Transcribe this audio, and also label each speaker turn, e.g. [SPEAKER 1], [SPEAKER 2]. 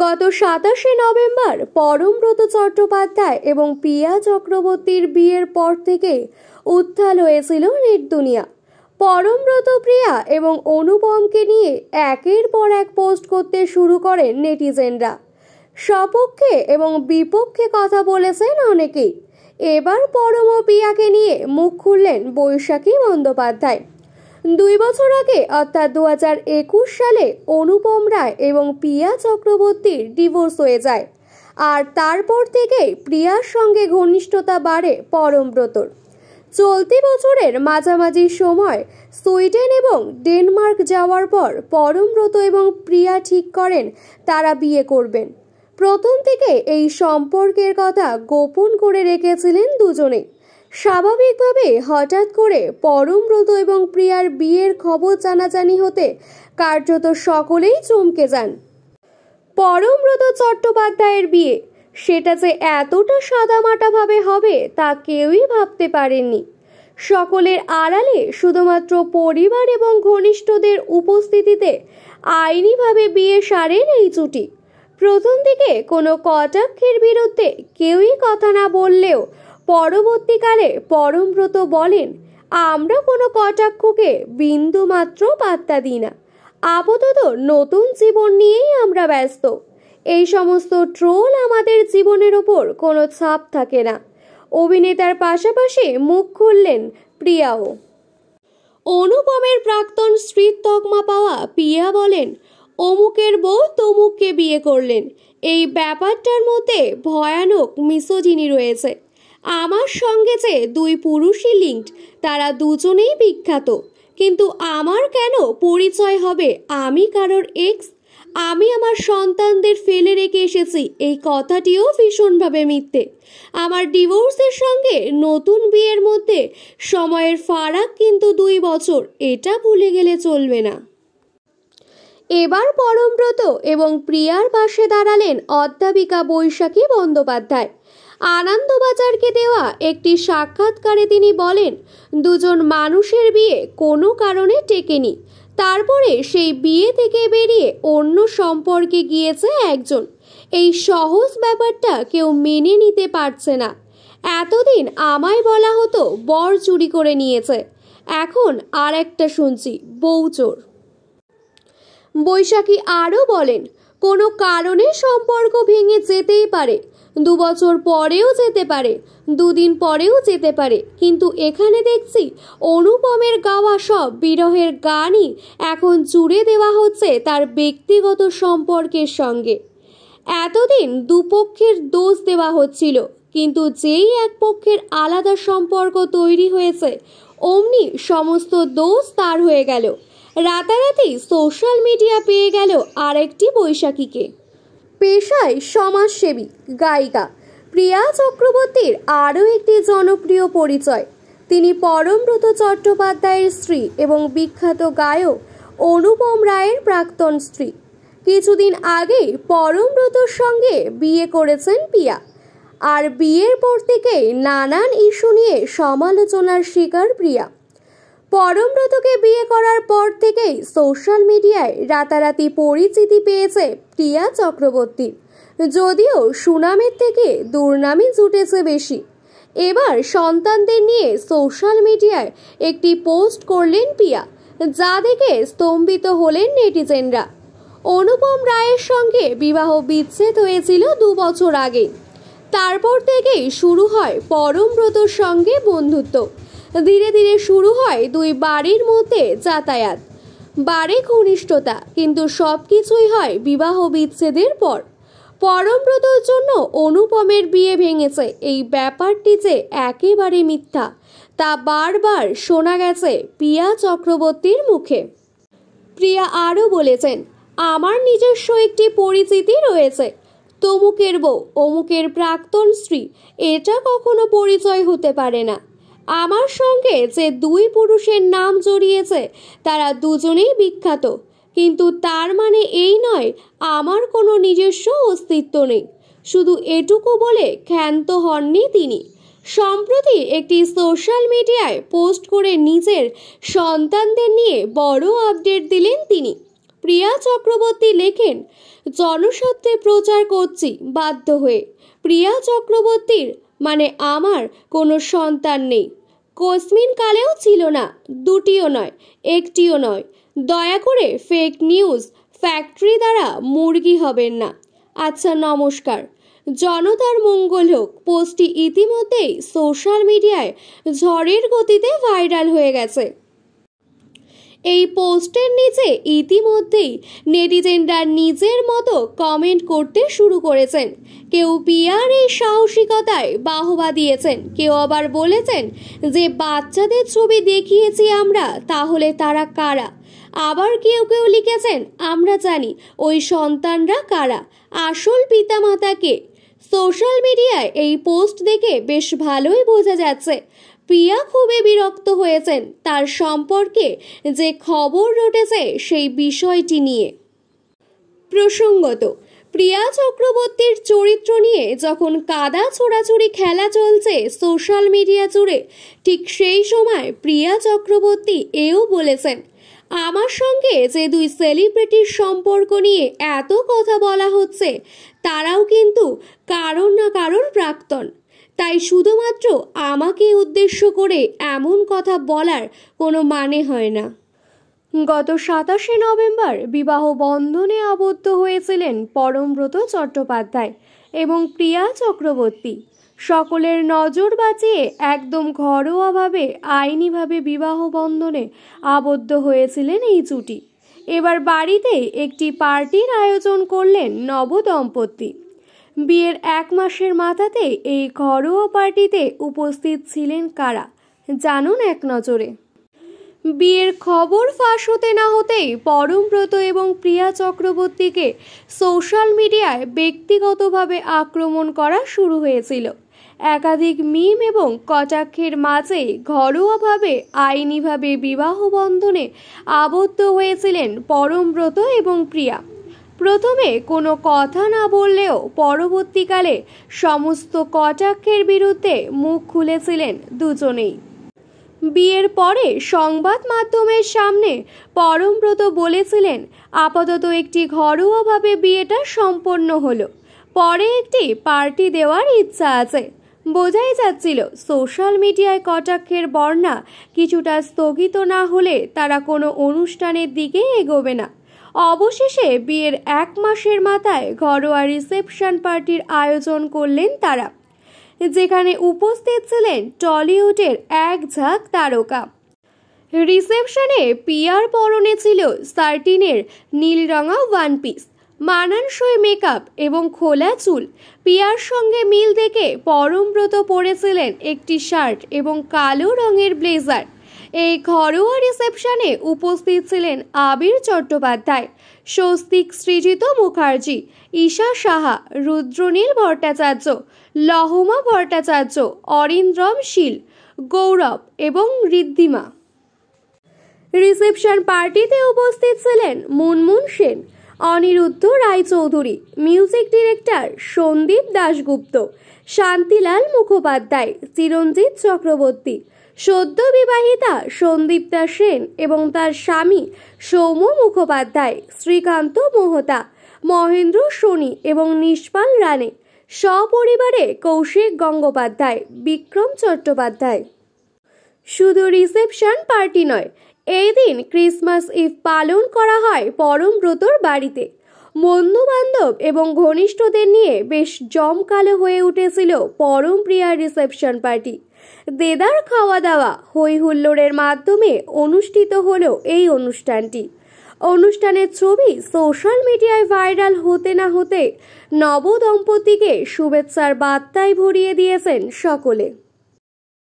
[SPEAKER 1] গত 27শে নভেম্বর পরমব্রত চট্টোপাধ্যায় এবং প্রিয়া চক্রবর্তীর বিয়ের পর থেকে উত্তাল হয়েছিল নেট দুনিয়া। পরমব্রত, প্রিয়া এবং অনুপমকে নিয়ে একের পর এক পোস্ট করতে শুরু করেন নেটিজেনরা। সপক্ষে এবং বিপক্ষে কথা বলেছেন অনেকেই। এবার পরম ও প্রিয়াকে নিয়ে মুখ খুললেন বৈশাখী বন্দ্যোপাধ্যায়। 2 বছর আগে অর্থাৎ 2021 সালে অনুপম রায় এবং প্রিয়া চক্রবর্তীর ডিভোর্স হয়ে যায়, আর তারপর থেকেই প্রিয়ার সঙ্গে ঘনিষ্ঠতা বাড়ে পরমব্রতর। চলতি বছরের মাঝামাঝি সময় সুইডেন এবং ডেনমার্ক যাওয়ার পর পরমব্রত এবং প্রিয়া ঠিক করেন তারা বিয়ে করবেন। প্রথম থেকে এই সম্পর্কের কথা গোপন করে রেখেছিলেন দুজনেই। স্বাভাবিকভাবে হঠাৎ করে পরমব্রত এবং প্রিয়ার বিয়ের খবর জানাজানি হতে কার্যত সকলেই চমকে যান। পরমব্রত চট্টোপাধ্যায়ের বিয়ে, সেটা যে এতটা সাদামাটাভাবে হবে তা কেউই ভাবতে পারেননি। সকলের আড়ালে শুধুমাত্র পরিবার এবং ঘনিষ্ঠদের উপস্থিতিতে আইনিভাবে বিয়ে সারেন এই জুটি। প্রথম দিকে কোনো কটাক্ষের বিরুদ্ধে কেউই কথা না বললেও পরবর্তীকালে পরমব্রত বলেন, আমরা কোনো কটাক্ষকে বিন্দু মাত্র পাত্তা দিই না। আপাতত নতুন জীবন নিয়েই আমরা ব্যস্ত। এই সমস্ত ট্রোল আমাদের জীবনের ওপর কোনো ছাপ থাকে না। অভিনেতার পাশাপাশি মুখ খুললেন প্রিয়াও। অনুপমের প্রাক্তন স্ত্রীর তকমা পাওয়া প্রিয়া বলেন, অমুকের বউ তমুককে বিয়ে করলেন। এই ব্যাপারটার মধ্যে ভয়ানক মিসোজিনি রয়েছে। আমার সঙ্গে যে 2 পুরুষই লিঙ্কড, তারা দুজনেই বিখ্যাত, কিন্তু আমার কেন পরিচয় হবে আমি কারোর এক্স? আমি আমার সন্তানদের ফেলে রেখে এসেছি, এই কথাটিও ভীষণভাবে মিথ্যে। আমার ডিভোর্সের সঙ্গে নতুন বিয়ের মধ্যে সময়ের ফারাক কিন্তু 2 বছর, এটা ভুলে গেলে চলবে না। এবার পরমব্রত এবং প্রিয়ার পাশে দাঁড়ালেন অধ্যাপিকা বৈশাখী বন্দ্যোপাধ্যায়। আনন্দবাজারকে দেওয়া একটি সাক্ষাৎকারে তিনি বলেন, দুজন মানুষের বিয়ে কোনো কারণে টেকেনি, তারপরে সেই বিয়ে থেকে বেরিয়ে অন্য সম্পর্কে গিয়েছে একজন। এই সহজ ব্যাপারটা কেউ মেনে নিতে পারছে না। এতদিন আমায় বলা হতো বর চুরি করে নিয়েছে, এখন আর একটা শুনছি বউ চোর। বৈশাখী আরও বলেন, কোনো কারণে সম্পর্ক ভেঙে যেতেই পারে, 2 বছর পরেও যেতে পারে, 2 দিন পরেও যেতে পারে, কিন্তু এখানে দেখছি অনুপমের গাওয়া সব বিরহের গানই এখন জুড়ে দেওয়া হচ্ছে তার ব্যক্তিগত সম্পর্কের সঙ্গে। এতদিন দুপক্ষের দোষ দেওয়া হচ্ছিল, কিন্তু যেই এক পক্ষের আলাদা সম্পর্ক তৈরি হয়েছে অমনি সমস্ত দোষ তার হয়ে গেল। রাতারাতি সোশ্যাল মিডিয়া পেয়ে গেল আরেকটি বৈশাখীকে। পেশায় সমাজসেবী গায়িকা প্রিয়া চক্রবর্তীর আরও একটি জনপ্রিয় পরিচয়। তিনি পরমব্রত চট্টোপাধ্যায়ের স্ত্রী এবং বিখ্যাত গায়ক অনুপম রায়ের প্রাক্তন স্ত্রী। কিছুদিন আগেই পরমব্রতর সঙ্গে বিয়ে করেছেন প্রিয়া, আর বিয়ের পর থেকেই নানান ইস্যু নিয়ে সমালোচনার শিকার প্রিয়া। পরমব্রতকে বিয়ে করার পর থেকেই সোশ্যাল মিডিয়ায় রাতারাতি পরিচিতি পেয়েছে প্রিয়া চক্রবর্তী, যদিও সুনামের থেকে দুর্নামই জুটেছে বেশি। এবার সন্তানদের নিয়ে সোশ্যাল মিডিয়ায় একটি পোস্ট করলেন প্রিয়া, যা দেখে স্তম্ভিত হলেন নেটিজেনরা। অনুপম রায়ের সঙ্গে বিবাহ বিচ্ছেদ হয়েছিল 2 বছর আগে। তারপর থেকেই শুরু হয় পরমব্রতর সঙ্গে বন্ধুত্ব। ধীরে ধীরে শুরু হয় 2 বাড়ির মধ্যে যাতায়াত, বাড়ে ঘনিষ্ঠতা, কিন্তু সব কিছুই হয় বিবাহ বিচ্ছেদের পর। পরমব্রতর জন্য অনুপমের বিয়ে ভেঙেছে, এই ব্যাপারটি যে একেবারে মিথ্যা তা বারবার শোনা গেছে প্রিয়া চক্রবর্তীর মুখে। প্রিয়া আরও বলেছেন, আমার নিজস্ব একটি পরিচিতি রয়েছে, তমুকের বউ অমুকের প্রাক্তন স্ত্রী, এটা কখনো পরিচয় হতে পারে না। আমার সঙ্গে যে 2 পুরুষের নাম জড়িয়েছে তারা দুজনেই বিখ্যাত, কিন্তু তার মানে এই নয় আমার কোনো নিজস্ব অস্তিত্ব নেই। শুধু এটুকু বলে ক্ষান্ত হননি তিনি। সম্প্রতি একটি সোশ্যাল মিডিয়ায় পোস্ট করে নিজের সন্তানদের নিয়ে বড় আপডেট দিলেন তিনি। প্রিয়া চক্রবর্তী লেখেন, জনস্বার্থে প্রচার করছি বাধ্য হয়ে। প্রিয়া চক্রবর্তীর মানে আমার কোনো সন্তান নেই, কোসমিন কালেও ছিল না, দুটিও নয়, একটিও নয়। দয়া করে ফেক নিউজ ফ্যাক্টরি দ্বারা মুরগি হবেন না। আচ্ছা, নমস্কার। জনতার মঙ্গল হোক পোস্টটি ইতিমধ্যেই সোশ্যাল মিডিয়ায় ঝড়ের গতিতে ভাইরাল হয়ে গেছে। এই পোস্টের নিচে ইতিমধ্যেই নেটিজেনরা নিজের মতো কমেন্ট করতে শুরু করেছেন। কেউ পিয়ার এই সাহসিকতায় বাহবা দিয়েছেন, কেউ আবার বলেছেন যে বাচ্চাদের ছবি দেখিয়েছি আমরা, তাহলে তারা কারা। আবার কেউ কেউ লিখেছেন, আমরা জানি ওই সন্তানরা কারা, আসল পিতামাতাকে। সোশ্যাল মিডিয়ায় এই পোস্ট দেখে বেশ ভালোই বোঝা যাচ্ছে প্রিয়া খুবই বিরক্ত হয়েছেন তার সম্পর্কে যে খবর রটেছে সেই বিষয়টি নিয়ে। প্রসঙ্গত, প্রিয়া চক্রবর্তীর চরিত্র নিয়ে যখন কাদা ছোড়াছুড়ি খেলা চলছে সোশ্যাল মিডিয়া জুড়ে, ঠিক সেই সময় প্রিয়া চক্রবর্তী এও বলেছেন, আমার সঙ্গে যে দুই সেলিব্রিটির সম্পর্ক নিয়ে এত কথা বলা হচ্ছে তারাও কিন্তু কারোর না কারোর প্রাক্তন, তাই শুধুমাত্র আমাকে উদ্দেশ্য করে এমন কথা বলার কোনো মানে হয় না। গত 27শে নভেম্বর বিবাহ বন্ধনে আবদ্ধ হয়েছিলেন পরমব্রত চট্টোপাধ্যায় এবং প্রিয়া চক্রবর্তী। সকলের নজর বাঁচিয়ে একদম ঘরোয়াভাবে আইনিভাবে বিবাহ বন্ধনে আবদ্ধ হয়েছিলেন এই জুটি। এবার বাড়িতে একটি পার্টির আয়োজন করলেন নবদম্পতি। বিয়ের 1 মাসের মাথাতে এই ঘরোয়া পার্টিতে উপস্থিত ছিলেন কারা জানুন এক নজরে। বিয়ের খবর ফাঁস হতে না হতেই পরমব্রত এবং প্রিয়া চক্রবর্তীকে সোশ্যাল মিডিয়ায় ব্যক্তিগতভাবে আক্রমণ করা শুরু হয়েছিল। একাধিক মিম এবং কটাক্ষের মাঝে ঘরোয়াভাবে আইনিভাবে বিবাহ বন্ধনে আবদ্ধ হয়েছিলেন পরমব্রত এবং প্রিয়া। প্রথমে কোনো কথা না বললেও পরবর্তীকালে সমস্ত কটাক্ষের বিরুদ্ধে মুখ খুলেছিলেন দুজনেই। বিয়ের পরে সংবাদ মাধ্যমের সামনে পরমব্রত বলেছিলেন, আপাতত একটি ঘরোয়াভাবে বিয়েটা সম্পন্ন হলো, পরে একটি পার্টি দেওয়ার ইচ্ছা আছে। বোঝাই যাচ্ছিল সোশ্যাল মিডিয়ায় কটাক্ষের বর্ণা কিছুটা স্থগিত না হলে তারা কোনো অনুষ্ঠানের দিকে এগোবে না। অবশেষে বিয়ের 1 মাসের মাথায় ঘরোয়া রিসেপশন পার্টির আয়োজন করলেন তারা, যেখানে উপস্থিত ছিলেন টলিউডের এক ঝাঁক তারকা। রিসেপশনে পিয়ার পরনে ছিল সার্টিনের নীলরঙা ওয়ান পিস, মানানসই মেকআপ এবং খোলা চুল। পিয়ার সঙ্গে মিল দেখে পরমব্রত পরেছিলেন একটি শার্ট এবং কালো রঙের ব্লেজার। এই ঘরোয়া রিসেপশনে উপস্থিত ছিলেন আবির চট্টোপাধ্যায়, স্বস্তিক সৃজিত মুখার্জি, ঈশা সাহা, রুদ্রনীল ভট্টাচার্য, লহমা ভট্টাচার্য, অরিন্দ্রম শীল, গৌরব এবং ঋদ্ধিমা। রিসেপশন পার্টিতে উপস্থিত ছিলেন মুনমুন সেন, অনিরুদ্ধ রায়চৌধুরী, মিউজিক ডিরেক্টর সন্দীপ দাশগুপ্ত, শান্তিলাল মুখোপাধ্যায়, চিরঞ্জিত চক্রবর্তী, সদ্য বিবাহিতা সন্দীপ্তা সেন এবং তার স্বামী সৌম্য মুখোপাধ্যায়, শ্রীকান্ত মোহতা, মহেন্দ্র সোনি এবং নিষ্পাল রানে, সপরিবারে কৌশিক গঙ্গোপাধ্যায়, বিক্রম চট্টোপাধ্যায়। শুধু রিসেপশন পার্টি নয়, এই দিন ক্রিসমাস ইভ পালন করা হয় পরমব্রতর বাড়িতে। বন্ধু বান্ধব এবং ঘনিষ্ঠদের নিয়ে বেশ জমকালো হয়ে উঠেছিল পরম প্রিয়ার রিসেপশন পার্টি। দেদার খাওয়া দাওয়া হই হুল্লোড়ের মাধ্যমে অনুষ্ঠিত হলো এই অনুষ্ঠানটি। অনুষ্ঠানের ছবি সোশ্যাল মিডিয়ায় ভাইরাল হতে না হতে নবদম্পতিকে শুভেচ্ছার বার্তায় ভরিয়ে দিয়েছেন সকলে।